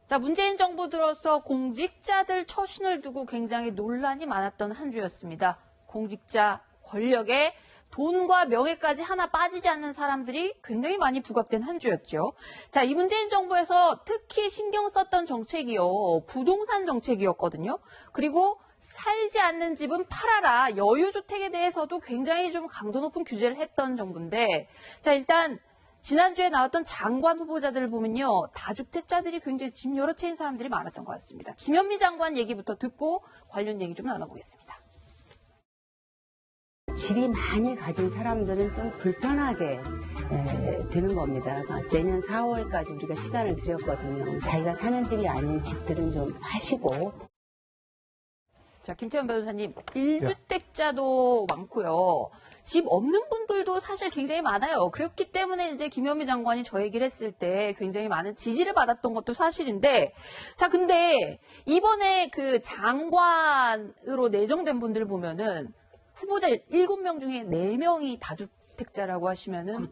자, 문재인 정부 들어서 공직자들 처신을 두고 굉장히 논란이 많았던 한 주였습니다. 공직자 권력에 돈과 명예까지 하나 빠지지 않는 사람들이 굉장히 많이 부각된 한 주였죠. 자, 이 문재인 정부에서 특히 신경 썼던 정책이요. 부동산 정책이었거든요. 그리고 살지 않는 집은 팔아라. 여유주택에 대해서도 굉장히 좀 강도 높은 규제를 했던 정부인데, 자, 일단 지난주에 나왔던 장관 후보자들을 보면요. 다주택자들이 굉장히 집 여러 채인 사람들이 많았던 것 같습니다. 김현미 장관 얘기부터 듣고 관련 얘기 좀 나눠보겠습니다. 집이 많이 가진 사람들은 좀 불편하게 되는 겁니다. 내년 4월까지 우리가 시간을 드렸거든요. 자기가 사는 집이 아닌 집들은 좀 하시고. 자, 김태현 변호사님, 1주택자도 많고요. 집 없는 분들도 사실 굉장히 많아요. 그렇기 때문에 이제 김현미 장관이 저 얘기를 했을 때 굉장히 많은 지지를 받았던 것도 사실인데, 자, 근데 이번에 그 장관으로 내정된 분들 보면은 후보자 7명 중에 4명이 다주택자라고 하시면은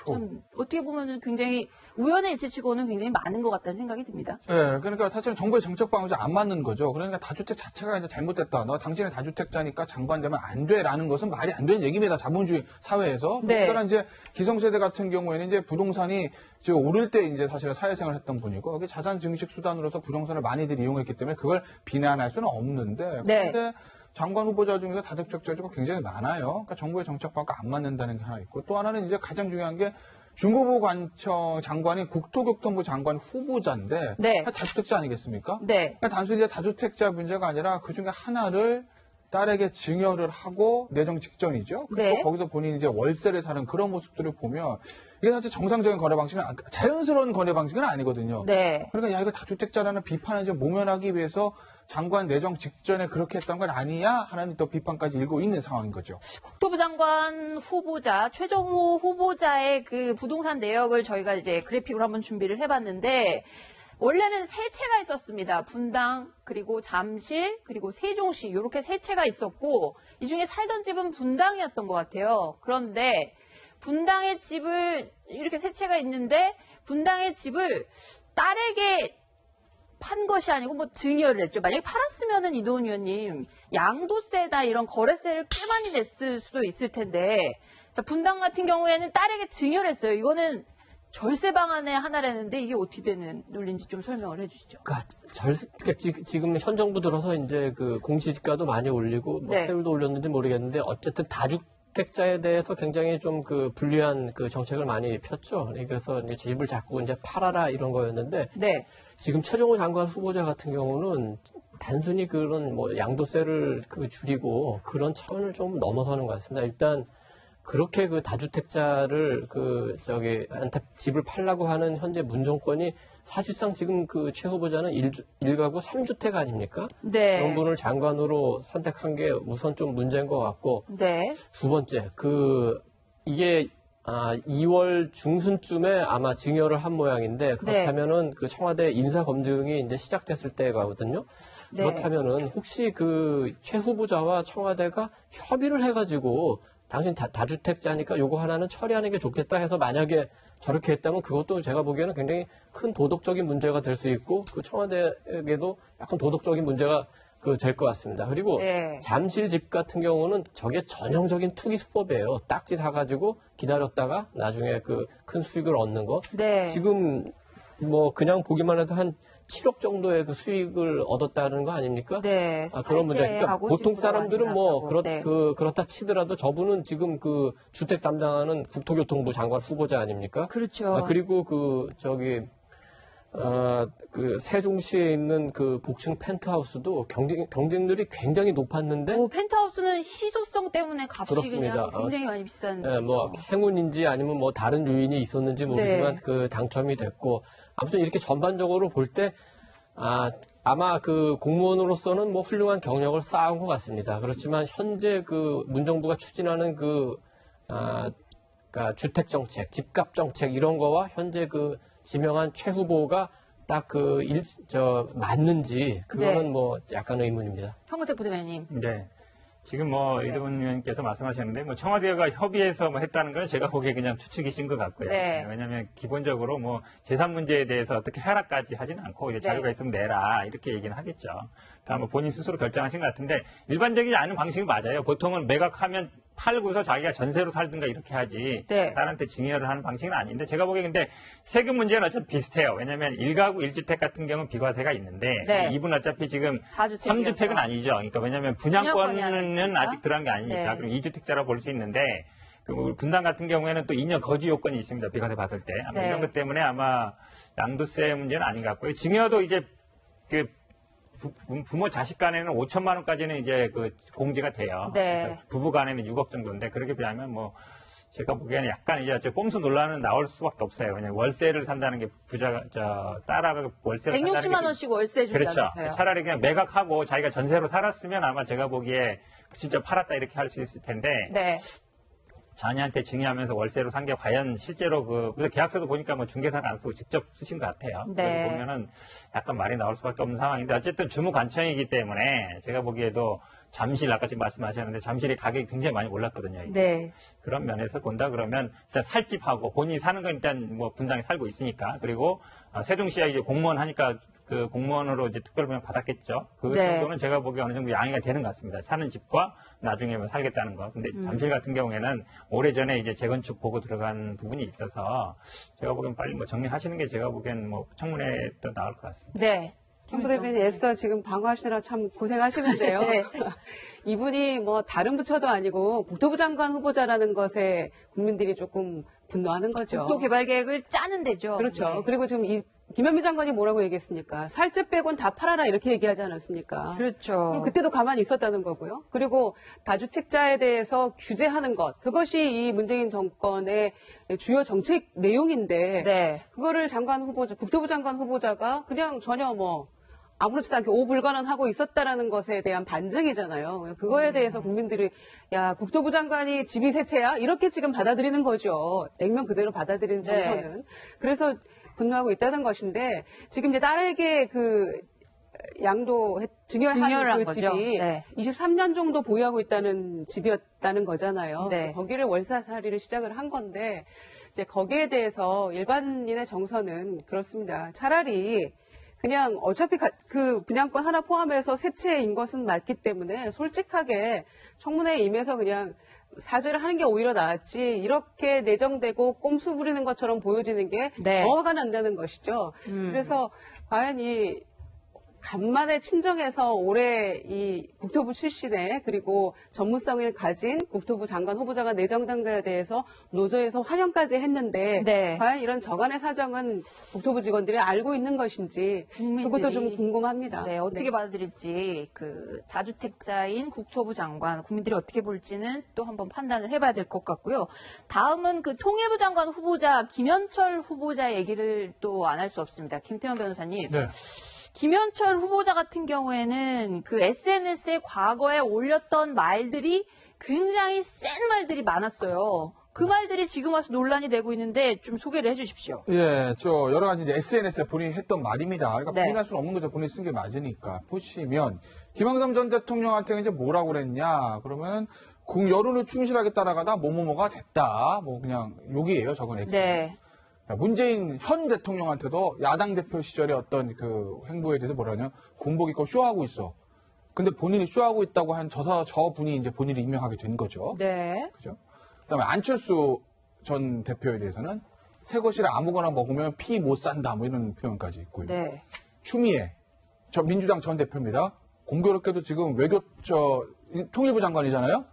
참 어떻게 보면은 굉장히 우연의 일치치고는 굉장히 많은 것 같다는 생각이 듭니다. 네, 그러니까 사실은 정부의 정책 방향이 안 맞는 거죠. 그러니까 다주택 자체가 이제 잘못됐다. 너 당신이 다주택자니까 장관 되면 안 돼라는 것은 말이 안 되는 얘기입니다. 자본주의 사회에서. 네. 그러니까 이제 기성세대 같은 경우에는 이제 부동산이 지금 오를 때 이제 사실은 사회생활을 했던 분이고, 여기 자산 증식 수단으로서 부동산을 많이들 이용했기 때문에 그걸 비난할 수는 없는데. 네. 그런데 장관 후보자 중에서 다주택자가 굉장히 많아요. 그러니까 정부의 정책 방향과 안 맞는다는 게 하나 있고, 또 하나는 이제 가장 중요한 게 중구부 관청 장관이 국토교통부 장관 후보자인데 네. 다주택자 아니겠습니까? 네. 그러니까 단순히 이제 다주택자 문제가 아니라 그 중에 하나를 딸에게 증여를 하고 내정 직전이죠. 그리고 네. 거기서 본인이 이제 월세를 사는 그런 모습들을 보면 이게 사실 정상적인 거래 방식은 자연스러운 거래 방식은 아니거든요. 네. 그러니까 야 이거 다주택자라는 비판을 좀 모면하기 위해서 장관 내정 직전에 그렇게 했던 건 아니야 하는 또 비판까지 일고 있는 상황인 거죠. 국토부 장관 후보자 최정호 후보자의 그 부동산 내역을 저희가 이제 그래픽으로 한번 준비를 해봤는데 원래는 세 채가 있었습니다. 분당 그리고 잠실 그리고 세종시 이렇게 세 채가 있었고 이 중에 살던 집은 분당이었던 것 같아요. 그런데 분당의 집을 이렇게 세 채가 있는데 분당의 집을 딸에게 판 것이 아니고 뭐 증여를 했죠. 만약에 팔았으면은 이도훈 의원님 양도세나 이런 거래세를 꽤 많이 냈을 수도 있을 텐데 자, 분당 같은 경우에는 딸에게 증여를 했어요. 이거는 절세 방안의 하나라는데 이게 어떻게 되는 논리인지 좀 설명을 해주시죠. 그러니까 지금 현 정부 들어서 이제 그 공시지가도 많이 올리고 뭐 네. 세율도 올렸는지 모르겠는데 어쨌든 다주택자에 대해서 굉장히 좀 그 불리한 그 정책을 많이 폈죠. 그래서 이제 집을 자꾸 이제 팔아라 이런 거였는데 네. 지금 최종호 장관 후보자 같은 경우는 단순히 그런 뭐 양도세를 그 줄이고 그런 차원을 좀 넘어서는 것 같습니다. 일단 그렇게 그 다주택자를 한테 집을 팔라고 하는 현재 문정권이 사실상 지금 그 최 후보자는 1가구 3주택 아닙니까? 네. 그런 분을 장관으로 선택한 게 우선 좀 문제인 것 같고. 네. 두 번째, 이게 2월 중순쯤에 아마 증여를 한 모양인데 그렇다면은 그 청와대 인사 검증이 이제 시작됐을 때가거든요. 네. 그렇다면은 혹시 그 최 후보자와 청와대가 협의를 해가지고 당신 다주택자니까 요거 하나는 처리하는 게 좋겠다 해서 만약에 저렇게 했다면 그것도 제가 보기에는 굉장히 큰 도덕적인 문제가 될 수 있고 그 청와대에게도 약간 도덕적인 문제가 될 것 같습니다. 그리고 네. 잠실 집 같은 경우는 저게 전형적인 투기 수법이에요. 딱지 사가지고 기다렸다가 나중에 그 큰 수익을 얻는 거. 네. 지금 뭐 그냥 보기만 해도 한 7억 정도의 그 수익을 얻었다는 거 아닙니까? 네. 그런 문제. 그러니까 보통 사람들은 뭐 네. 그렇다 치더라도 저분은 지금 그 주택 담당하는 국토교통부 장관 후보자 아닙니까? 그렇죠. 그리고 그 세종시에 있는 그 복층 펜트하우스도 경쟁률이 굉장히 높았는데. 펜트하우스는 희소성 때문에 값이 그렇습니다. 그냥 굉장히 많이 비싼. 뭐 행운인지 아니면 뭐 다른 요인이 있었는지 모르지만 네. 그 당첨이 됐고 아무튼 이렇게 전반적으로 볼 때 아마 그 공무원으로서는 뭐 훌륭한 경력을 쌓은 것 같습니다. 그렇지만 현재 그 문정부가 추진하는 그러니까 주택 정책, 집값 정책 이런 거와 현재 그 지명한 최 후보가 딱 맞는지 그거는 네. 뭐 약간 의문입니다. 황근택 부대변인님. 네. 지금 뭐 이동훈 의원께서 말씀하셨는데 뭐 청와대가 협의해서 뭐 했다는 건 제가 보기에 그냥 추측이신 것 같고요. 네. 왜냐하면 기본적으로 뭐 재산 문제에 대해서 어떻게 해라까지 하지는 않고 이제 자료가 네. 있으면 내라 이렇게 얘기는 하겠죠. 그러니까 뭐 본인 스스로 결정하신 것 같은데 일반적이지 않은 방식이 맞아요. 보통은 매각하면 팔고서 자기가 전세로 살든가 이렇게 하지 네. 딸한테 증여를 하는 방식은 아닌데 제가 보기에 근데 세금 문제는 어차피 비슷해요. 왜냐하면 1가구 1주택 같은 경우는 비과세가 있는데 네. 이분 어차피 지금 다주택이어서. 3주택은 아니죠. 그러니까 왜냐하면 분양권이 하나 분양권은 있으니까. 아직 들어간 게 아니니까 네. 그럼 2주택자라고 볼 수 있는데 그 분당 같은 경우에는 또 2년 거주 요건이 있습니다. 비과세 받을 때 아마 네. 이런 것 때문에 아마 양도세 문제는 아닌 것 같고요. 증여도 이제 그 부모 자식 간에는 5천만 원까지는 이제 그 공제가 돼요. 네. 그러니까 부부 간에는 6억 정도인데 그렇게 비하면 뭐 제가 보기에는 약간 이제 꼼수 논란은 나올 수밖에 없어요. 왜냐면 월세를 산다는 게 부자가 딸아가 월세를 160만 원씩 월세 그렇죠. 준다면서요. 차라리 그냥 매각하고 자기가 전세로 살았으면 아마 제가 보기에 진짜 팔았다 이렇게 할 수 있을 텐데 네. 자녀한테 증여하면서 월세로 산 게 과연 실제로 그래서 계약서도 보니까 뭐 중개사가 안 쓰고 직접 쓰신 것 같아요. 네. 그래서 보면은 약간 말이 나올 수밖에 없는 상황인데 어쨌든 주무관청이기 때문에 제가 보기에도 잠실 아까 지금 말씀하셨는데 잠실의 가격이 굉장히 많이 올랐거든요. 이게. 네. 그런 면에서 본다 그러면 일단 살집하고 본인이 사는 건 일단 뭐 분당에 살고 있으니까 그리고 세종시에 이제 공무원 하니까 그 공무원으로 이제 특별분양 받았겠죠. 그 네. 정도는 제가 보기에 어느 정도 양해가 되는 것 같습니다. 사는 집과 나중에 뭐 살겠다는 거. 근데 잠실 같은 경우에는 오래전에 이제 재건축 보고 들어간 부분이 있어서 제가 보기엔 빨리 뭐 정리하시는 게 제가 보기엔 뭐 청문회에 또 나올 것 같습니다. 네. 김 부대변인 애써 지금 방어하시느라 참 고생하시는데요. 네. 이분이 뭐 다른 부처도 아니고 국토부 장관 후보자라는 것에 국민들이 조금 분노하는 거죠. 국도 개발 계획을 짜는 데죠. 그렇죠. 네. 그리고 지금 김현미 장관이 뭐라고 얘기했습니까? 살집 빼곤 다 팔아라 이렇게 얘기하지 않았습니까? 그렇죠. 그럼 그때도 가만히 있었다는 거고요. 그리고 다주택자에 대해서 규제하는 것, 그것이 이 문재인 정권의 주요 정책 내용인데 네. 그거를 국토부 장관 후보자가 그냥 전혀 뭐 아무렇지도 않게 오불간언하고 있었다라는 것에 대한 반증이잖아요. 그거에 대해서 국민들이 야 국토부 장관이 집이 세 채야 이렇게 지금 받아들이는 거죠. 액면 그대로 받아들이는 네. 정서는. 그래서 분노하고 있다는 것인데 지금 이제 딸에게 그 증여를 증여한 한 그 거죠. 집이 네. 23년 정도 보유하고 있다는 집이었다는 거잖아요. 네. 거기를 월세살이를 시작을 한 건데 이제 거기에 대해서 일반인의 정서는 그렇습니다. 차라리 그냥 어차피 그 분양권 하나 포함해서 세 채인 것은 맞기 때문에 솔직하게 청문회에 임해서 그냥 사죄를 하는 게 오히려 낫지 이렇게 내정되고 꼼수 부리는 것처럼 보여지는 게 네. 더 화가 난다는 것이죠. 그래서 과연 이 간만에 친정에서 올해 이 국토부 출신의 그리고 전문성을 가진 국토부 장관 후보자가 내정된 것에 대해서 노조에서 환영까지 했는데 네. 과연 이런 저간의 사정은 국토부 직원들이 알고 있는 것인지 그것도 좀 궁금합니다. 네, 어떻게 받아들일지 그 다주택자인 국토부 장관 국민들이 어떻게 볼지는 또 한번 판단을 해봐야 될 것 같고요. 다음은 그 통일부 장관 후보자 김현철 후보자 얘기를 또 안 할 수 없습니다. 김태현 변호사님. 네. 김현철 후보자 같은 경우에는 그 SNS에 과거에 올렸던 말들이 굉장히 센 말들이 많았어요. 그 말들이 지금 와서 논란이 되고 있는데 좀 소개를 해주십시오. 예, 여러 가지 이제 SNS에 본인이 했던 말입니다. 그러니까 네. 부인할 수는 없는 거죠. 본인이 쓴 게 맞으니까. 보시면, 김영삼 전 대통령한테 이제 뭐라고 그랬냐. 그러면은, 여론을 충실하게 따라가다 뭐뭐뭐가 됐다. 뭐 그냥 욕이에요. 저건 X. 네. 문재인 현 대통령한테도 야당 대표 시절의 어떤 그 행보에 대해서 뭐라냐. 군복 입고 쇼하고 있어. 근데 본인이 쇼하고 있다고 한 저 분이 이제 본인을 임명하게 된 거죠. 네. 그죠? 그다음에 안철수 전 대표에 대해서는 새 것이라 아무거나 먹으면 피 못 산다 뭐 이런 표현까지 있고요. 네. 추미애 민주당 전 대표입니다. 공교롭게도 지금 통일부 장관이잖아요.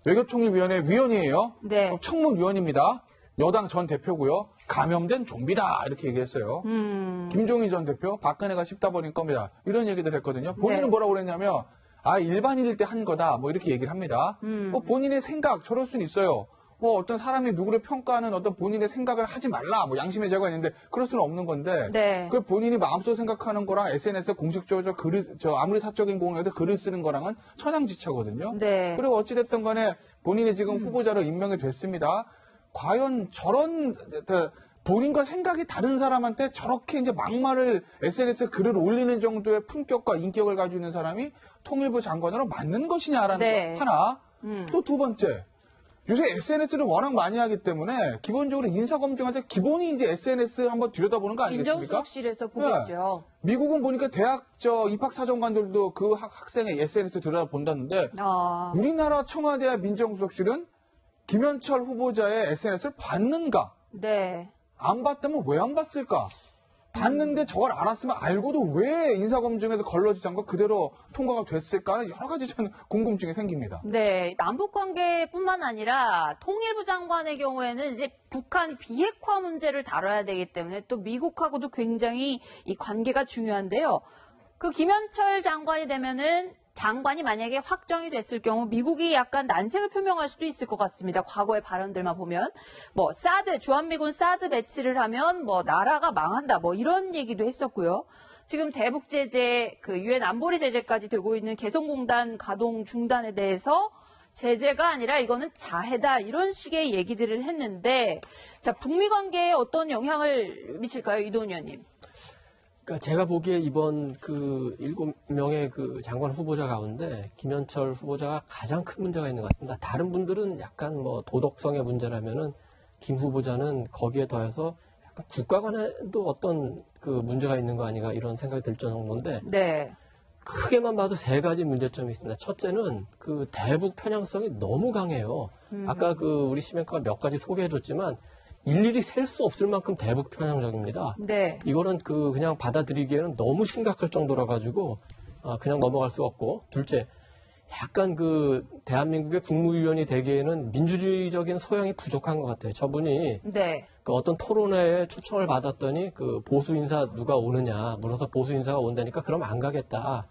외교통일위원회 위원이에요. 네. 청문위원입니다. 여당 전 대표고요. 감염된 좀비다 이렇게 얘기했어요. 김종인 전 대표 박근혜가 씹다 버린 겁니다. 이런 얘기들 했거든요. 본인은 네. 뭐라고 그랬냐면 일반인일 때 한 거다 뭐 이렇게 얘기를 합니다. 본인의 생각 저럴 수는 있어요. 어떤 사람이 누구를 평가하는 어떤 본인의 생각을 하지 말라 뭐 양심의 제가 있는데 그럴 수는 없는 건데 네. 그 본인이 마음속으로 생각하는 거랑 SNS에 공식적으로 아무리 사적인 공헌에도 글을 쓰는 거랑은 천양지차거든요. 네. 그리고 어찌됐든 간에 본인이 지금 후보자로 임명이 됐습니다. 과연 저런 본인과 생각이 다른 사람한테 저렇게 이제 막말을 SNS에 글을 올리는 정도의 품격과 인격을 가지고 있는 사람이 통일부 장관으로 맞는 것이냐라는 네. 거 하나. 또 두 번째. 요새 SNS를 워낙 많이 하기 때문에 기본적으로 인사검증할 때 기본이 이제 SNS 한번 들여다보는 거 아니겠습니까? 민정수석실에서 보겠죠. 미국은 보니까 대학 입학사정관들도 그 학생의 SNS 들여다본다는데 우리나라 청와대와 민정수석실은 김현철 후보자의 SNS를 봤는가? 네. 안 봤다면 왜 안 봤을까? 봤는데 저걸 알았으면 알고도 왜 인사검증에서 걸러지지 않고 그대로 통과가 됐을까 하는 여러 가지 저는 궁금증이 생깁니다. 네, 남북 관계뿐만 아니라 통일부 장관의 경우에는 이제 북한 비핵화 문제를 다뤄야 되기 때문에 또 미국하고도 굉장히 이 관계가 중요한데요. 그 김현철 장관이 되면은 장관이 만약에 확정이 됐을 경우 미국이 약간 난색을 표명할 수도 있을 것 같습니다. 과거의 발언들만 보면 뭐 주한미군 사드 배치를 하면 뭐 나라가 망한다 뭐 이런 얘기도 했었고요. 지금 대북 제재, 그 유엔 안보리 제재까지 되고 있는 개성공단 가동 중단에 대해서 제재가 아니라 이거는 자해다 이런 식의 얘기들을 했는데 자 북미 관계에 어떤 영향을 미칠까요, 이도훈 의원님? 그러니까 제가 보기에 이번 그 7명의 그 장관 후보자 가운데 김현철 후보자가 가장 큰 문제가 있는 것 같습니다. 다른 분들은 약간 뭐 도덕성의 문제라면은 김 후보자는 거기에 더해서 약간 국가 간에도 어떤 그 문제가 있는 거 아닌가 이런 생각이 들 정도인데 네. 크게만 봐도 세 가지 문제점이 있습니다. 첫째는 그 대북 편향성이 너무 강해요. 아까 그 우리 시멘크가 몇 가지 소개해줬지만 일일이 셀 수 없을 만큼 대북 편향적입니다. 네. 이거는 그냥 받아들이기에는 너무 심각할 정도라 가지고 그냥 넘어갈 수 없고, 둘째, 약간 그 대한민국의 국무위원이 되기에는 민주주의적인 소양이 부족한 것 같아요. 저분이 네. 그 어떤 토론회에 초청을 받았더니 그 보수 인사 누가 오느냐 물어서 보수 인사가 온다니까 그럼 안 가겠다.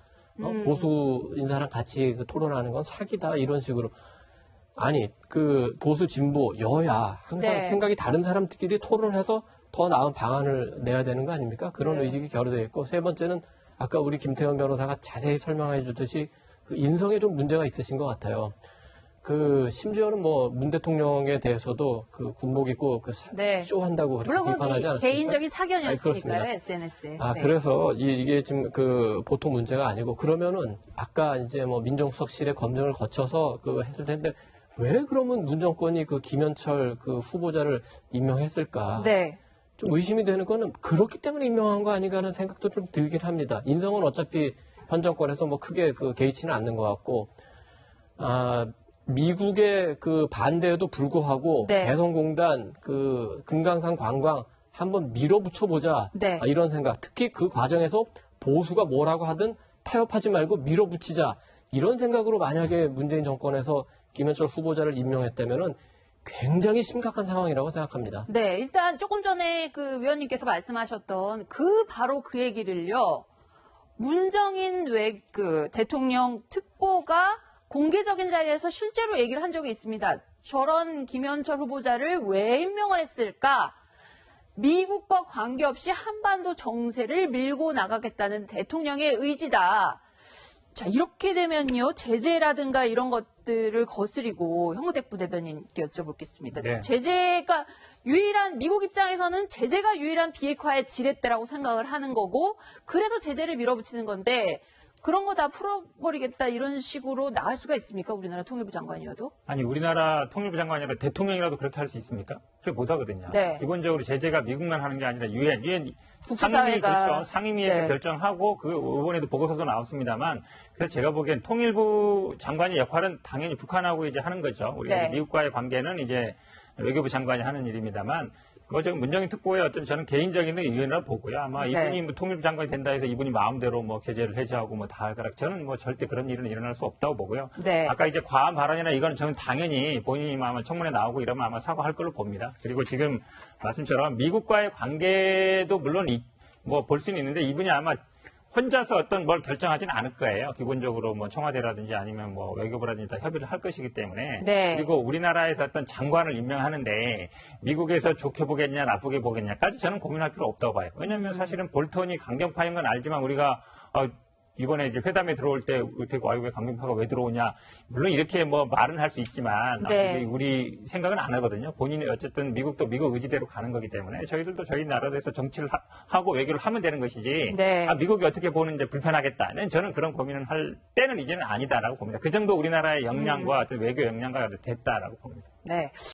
보수 인사랑 같이 그 토론하는 건 사기다 이런 식으로. 아니 그 보수 진보 여야 항상 네. 생각이 다른 사람들끼리 토론해서 더 나은 방안을 내야 되는 거 아닙니까? 그런 네. 의식이 결여되어 있고, 세 번째는 아까 우리 김태현 변호사가 자세히 설명해 주듯이 그 인성에 좀 문제가 있으신 것 같아요. 그 심지어는 뭐 문 대통령에 대해서도 그 군복 입고 그 네. 쇼한다고 그렇게 물론 비판하지 그 않았습니까? 개인적인 사견이었으니까요, 그렇습니다. SNS에. 네. 그래서 이게 지금 그 보통 문제가 아니고, 그러면은 아까 이제 뭐 민정수석실의 검증을 거쳐서 그 했을 텐데 왜 그러면 문 정권이 그 김현철 그 후보자를 임명했을까? 네. 좀 의심이 되는 거는 그렇기 때문에 임명한 거 아닌가 하는 생각도 좀 들긴 합니다. 인성은 어차피 현 정권에서 뭐 크게 그 개의치는 않는 것 같고, 미국의 그 반대에도 불구하고 네. 개성공단 그 금강산 관광 한번 밀어붙여 보자. 네. 이런 생각. 특히 그 과정에서 보수가 뭐라고 하든 타협하지 말고 밀어붙이자. 이런 생각으로 만약에 문재인 정권에서 김현철 후보자를 임명했다면은 굉장히 심각한 상황이라고 생각합니다. 네, 일단 조금 전에 그 위원님께서 말씀하셨던 바로 그 얘기를요. 문정인 그 대통령 특보가 공개적인 자리에서 실제로 얘기를 한 적이 있습니다. 저런 김현철 후보자를 왜 임명을 했을까? 미국과 관계없이 한반도 정세를 밀고 나가겠다는 대통령의 의지다. 자, 이렇게 되면요, 제재라든가 이런 것들을 거스리고 현근택 부대변인께 여쭤보겠습니다. 네. 제재가 미국 입장에서는 제재가 유일한 비핵화의 지렛대라고 생각을 하는 거고, 그래서 제재를 밀어붙이는 건데, 그런 거 다 풀어버리겠다 이런 식으로 나갈 수가 있습니까? 우리나라 통일부 장관이어도? 아니, 우리나라 통일부 장관이 아니라 대통령이라도 그렇게 할 수 있습니까? 그렇게 못 하거든요. 네. 기본적으로 제재가 미국만 하는 게 아니라 유엔 국제사회가 그렇죠. 상임위에서 네. 결정하고 그 이번에도 보고서도 나왔습니다만, 그래서 제가 보기엔 통일부 장관의 역할은 당연히 북한하고 이제 하는 거죠. 우리가 네. 미국과의 관계는 이제 외교부 장관이 하는 일입니다만, 지금 문정인 특보의 어떤 저는 개인적인 의견이라고 보고요. 아마 네. 이분이 뭐 통일부 장관이 된다 해서 이분이 마음대로 뭐 제재를 해제하고 뭐 다 할 거라, 저는 뭐 절대 그런 일은 일어날 수 없다고 보고요. 네. 아까 이제 과한 발언이나 이거는 저는 당연히 본인이 아마 청문회 나오고 이러면 아마 사과할 걸로 봅니다. 그리고 지금 말씀처럼 미국과의 관계도 물론 뭐 볼 수는 있는데 이분이 아마 혼자서 어떤 뭘 결정하지는 않을 거예요. 기본적으로 뭐 청와대라든지 아니면 뭐 외교부라든지 다 협의를 할 것이기 때문에. 네. 그리고 우리나라에서 어떤 장관을 임명하는데 미국에서 좋게 보겠냐 나쁘게 보겠냐까지 저는 고민할 필요 없다고 봐요. 왜냐하면 사실은 볼턴이 강경파인 건 알지만 우리가 이번에 이제 회담에 들어올 때 왜 강경파가 왜 들어오냐. 물론 이렇게 뭐 말은 할 수 있지만 네. 우리 생각은 안 하거든요. 본인이 어쨌든 미국도 미국 의지대로 가는 거기 때문에 저희들도 저희 나라에서 정치를 하고 외교를 하면 되는 것이지. 네. 미국이 어떻게 보는지 불편하겠다. 저는 그런 고민을 할 때는 이제는 아니다라고 봅니다. 그 정도 우리나라의 역량과 어떤 외교 역량과 됐다라고 봅니다. 네.